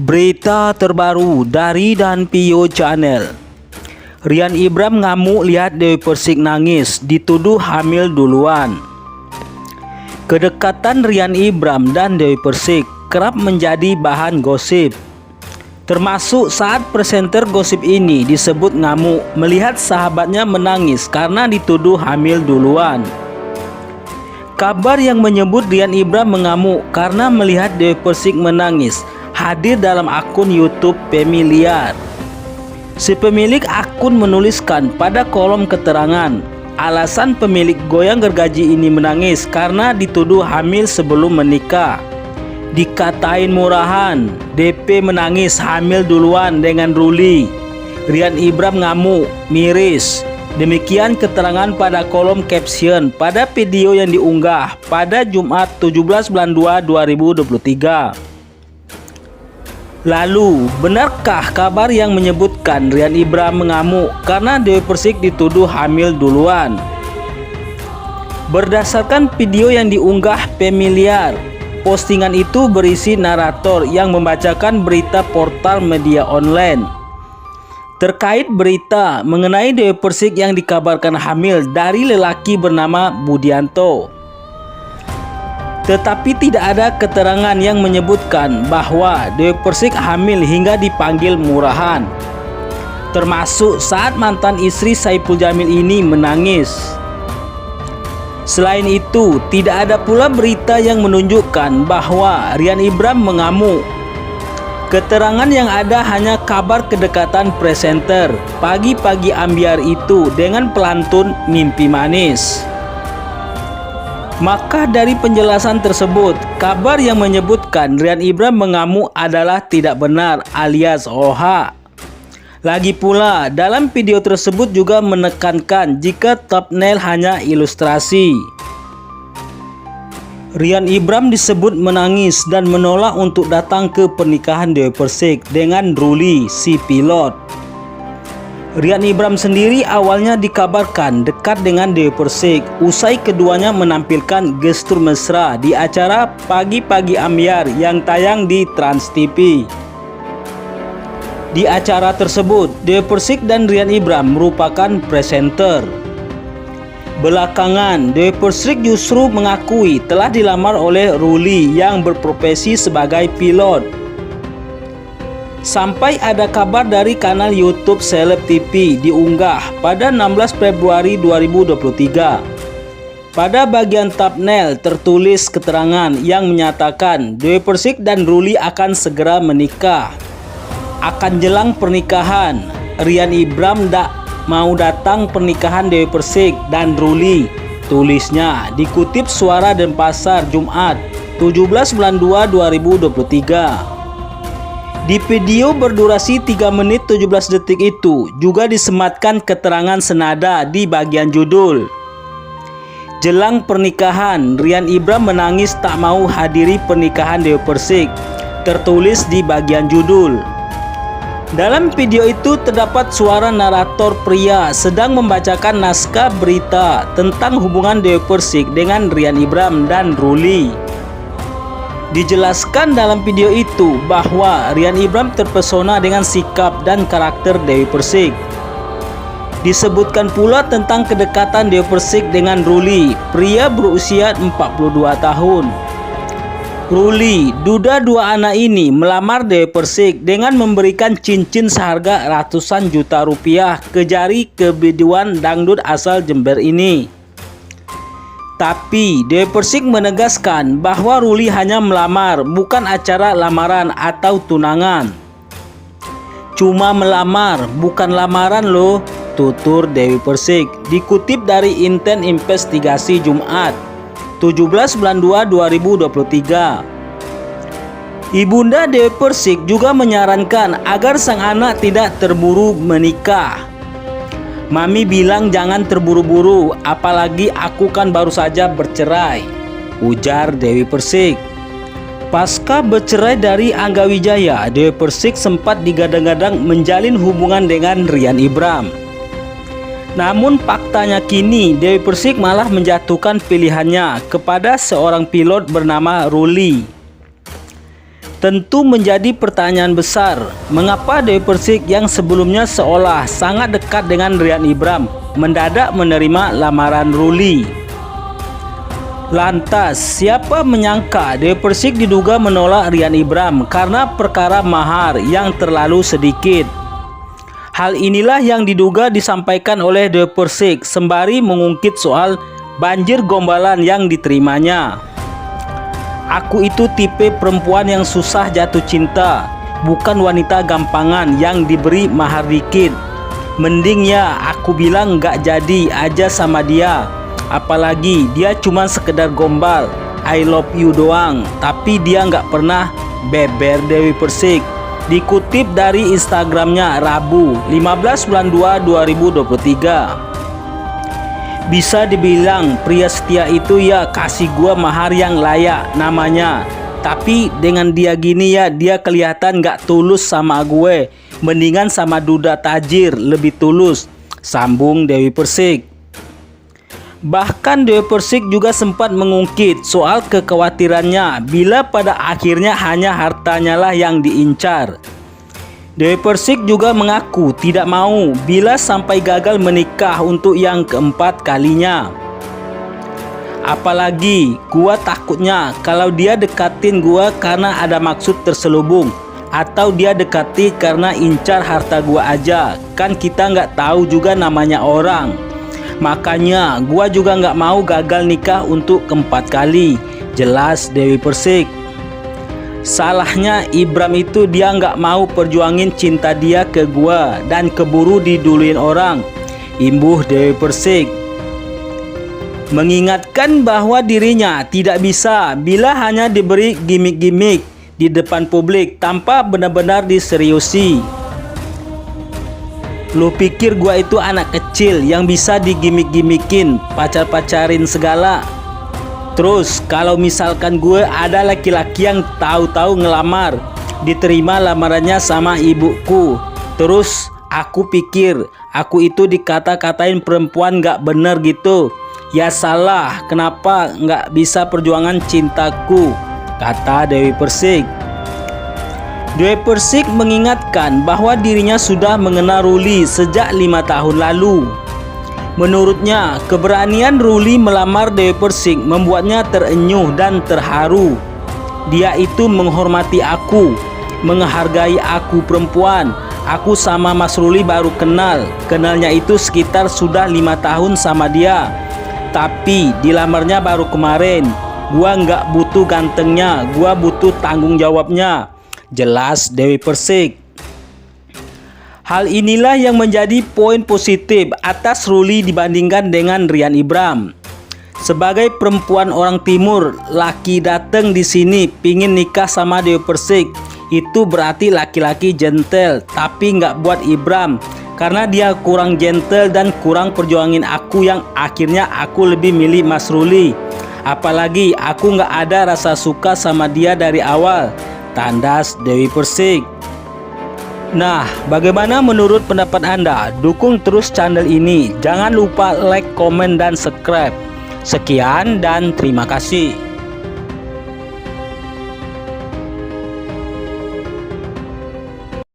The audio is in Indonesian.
Berita terbaru dari Dan Pio Channel. Rian Ibram ngamuk lihat Dewi Persik nangis, dituduh hamil duluan. Kedekatan Rian Ibram dan Dewi Persik kerap menjadi bahan gosip. Termasuk saat presenter gosip ini disebut ngamuk melihat sahabatnya menangis karena dituduh hamil duluan. Kabar yang menyebut Rian Ibram mengamuk karena melihat Dewi Persik menangis hadir dalam akun YouTube Familiar. Si pemilik akun menuliskan pada kolom keterangan, alasan pemilik goyang gergaji ini menangis karena dituduh hamil sebelum menikah. Dikatain murahan, DP menangis hamil duluan dengan Ruli. Rian Ibram ngamuk, miris. Demikian keterangan pada kolom caption pada video yang diunggah pada Jumat 17 bulan 2 2023. Lalu, benarkah kabar yang menyebutkan Rian Ibram mengamuk karena Dewi Persik dituduh hamil duluan? Berdasarkan video yang diunggah Familiar, postingan itu berisi narator yang membacakan berita portal media online terkait berita mengenai Dewi Persik yang dikabarkan hamil dari lelaki bernama Budianto. Tetapi tidak ada keterangan yang menyebutkan bahwa Dewi Persik hamil hingga dipanggil murahan, termasuk saat mantan istri Saipul Jamil ini menangis. Selain itu, tidak ada pula berita yang menunjukkan bahwa Rian Ibram mengamuk. Keterangan yang ada hanya kabar kedekatan presenter Pagi-Pagi Ambiar itu dengan pelantun Mimpi Manis. Maka dari penjelasan tersebut, kabar yang menyebutkan Rian Ibram mengamuk adalah tidak benar alias hoax. Lagi pula, dalam video tersebut juga menekankan jika thumbnail hanya ilustrasi. Rian Ibram disebut menangis dan menolak untuk datang ke pernikahan Dewi Persik dengan Ruli, si pilot. Rian Ibram sendiri awalnya dikabarkan dekat dengan Dewi Persik usai keduanya menampilkan gestur mesra di acara Pagi-Pagi Ambiar yang tayang di Trans TV. Di acara tersebut, Dewi Persik dan Rian Ibram merupakan presenter. Belakangan, Dewi Persik justru mengakui telah dilamar oleh Ruli yang berprofesi sebagai pilot. Sampai ada kabar dari kanal YouTube Seleb TV diunggah pada 16 Februari 2023. Pada bagian thumbnail tertulis keterangan yang menyatakan Dewi Persik dan Ruli akan segera menikah. Akan jelang pernikahan, Rian Ibram tak mau datang pernikahan Dewi Persik dan Ruli, tulisnya dikutip Suara Denpasar Jumat 17 bulan 2 2023. Di video berdurasi 3 menit 17 detik itu juga disematkan keterangan senada di bagian judul. Jelang pernikahan, Rian Ibram menangis tak mau hadiri pernikahan Dewi Persik, tertulis di bagian judul. Dalam video itu terdapat suara narator pria sedang membacakan naskah berita tentang hubungan Dewi Persik dengan Rian Ibram dan Ruli. Dijelaskan dalam video itu bahwa Rian Ibram terpesona dengan sikap dan karakter Dewi Persik. Disebutkan pula tentang kedekatan Dewi Persik dengan Ruli, pria berusia 42 tahun. Ruli, duda dua anak ini, melamar Dewi Persik dengan memberikan cincin seharga ratusan juta rupiah ke jari kebiduan dangdut asal Jember ini. Tapi Dewi Persik menegaskan bahwa Ruli hanya melamar, bukan acara lamaran atau tunangan. Cuma melamar, bukan lamaran loh, tutur Dewi Persik. Dikutip dari Inten Investigasi Jumat 17 bulan 2 2023. Ibunda Dewi Persik juga menyarankan agar sang anak tidak terburu menikah. Mami bilang jangan terburu-buru, apalagi aku kan baru saja bercerai, ujar Dewi Persik. Pasca bercerai dari Angga Wijaya, Dewi Persik sempat digadang-gadang menjalin hubungan dengan Rian Ibram. Namun faktanya kini Dewi Persik malah menjatuhkan pilihannya kepada seorang pilot bernama Ruli. Tentu menjadi pertanyaan besar, mengapa Dewi Persik yang sebelumnya seolah sangat dekat dengan Rian Ibram mendadak menerima lamaran Ruli. Lantas, siapa menyangka Dewi Persik diduga menolak Rian Ibram karena perkara mahar yang terlalu sedikit. Hal inilah yang diduga disampaikan oleh Dewi Persik sembari mengungkit soal banjir gombalan yang diterimanya. Aku itu tipe perempuan yang susah jatuh cinta, bukan wanita gampangan yang diberi mahar dikit. Mending ya aku bilang gak jadi aja sama dia. Apalagi dia cuma sekedar gombal, I love you doang, tapi dia nggak pernah beber Dewi Persik. Dikutip dari Instagramnya Rabu 15 bulan 2 2023. Bisa dibilang pria setia itu ya kasih gua mahar yang layak namanya. Tapi dengan dia gini ya dia kelihatan nggak tulus sama gue. Mendingan sama duda tajir lebih tulus, sambung Dewi Persik. Bahkan Dewi Persik juga sempat mengungkit soal kekhawatirannya bila pada akhirnya hanya hartanya lah yang diincar. Dewi Persik juga mengaku tidak mau bila sampai gagal menikah untuk yang keempat kalinya. Apalagi gua takutnya kalau dia dekatin gua karena ada maksud terselubung, atau dia dekati karena incar harta gua aja, kan kita nggak tahu juga namanya orang. Makanya gua juga nggak mau gagal nikah untuk keempat kali, jelas Dewi Persik. Salahnya Ibram itu dia nggak mau perjuangin cinta dia ke gua dan keburu diduluin orang, imbuh Dewi Persik. Mengingatkan bahwa dirinya tidak bisa bila hanya diberi gimmick-gimmick di depan publik tanpa benar-benar diseriusi. Lu pikir gua itu anak kecil yang bisa digimik-gimikin, pacar-pacarin segala? Terus kalau misalkan gue ada laki-laki yang tahu-tahu ngelamar, diterima lamarannya sama ibuku, terus aku pikir aku itu dikata-katain perempuan gak bener gitu, ya salah, kenapa gak bisa perjuangan cintaku, kata Dewi Persik. Dewi Persik mengingatkan bahwa dirinya sudah mengenal Ruli sejak 5 tahun lalu. Menurutnya, keberanian Ruli melamar Dewi Persik membuatnya terenyuh dan terharu. Dia itu menghormati aku, menghargai aku perempuan. Aku sama Mas Ruli baru kenalnya itu sekitar sudah 5 tahun sama dia. Tapi dilamarnya baru kemarin. Gua nggak butuh gantengnya, gua butuh tanggung jawabnya, jelas Dewi Persik. Hal inilah yang menjadi poin positif atas Ruli dibandingkan dengan Rian Ibram. Sebagai perempuan orang timur, laki dateng di sini pingin nikah sama Dewi Persik, itu berarti laki-laki gentle. Tapi nggak buat Ibram, karena dia kurang gentle dan kurang perjuangin aku, yang akhirnya aku lebih milih Mas Ruli. Apalagi aku nggak ada rasa suka sama dia dari awal, tandas Dewi Persik. Nah, bagaimana menurut pendapat Anda? Dukung terus channel ini. Jangan lupa like, komen, dan subscribe. Sekian dan terima kasih.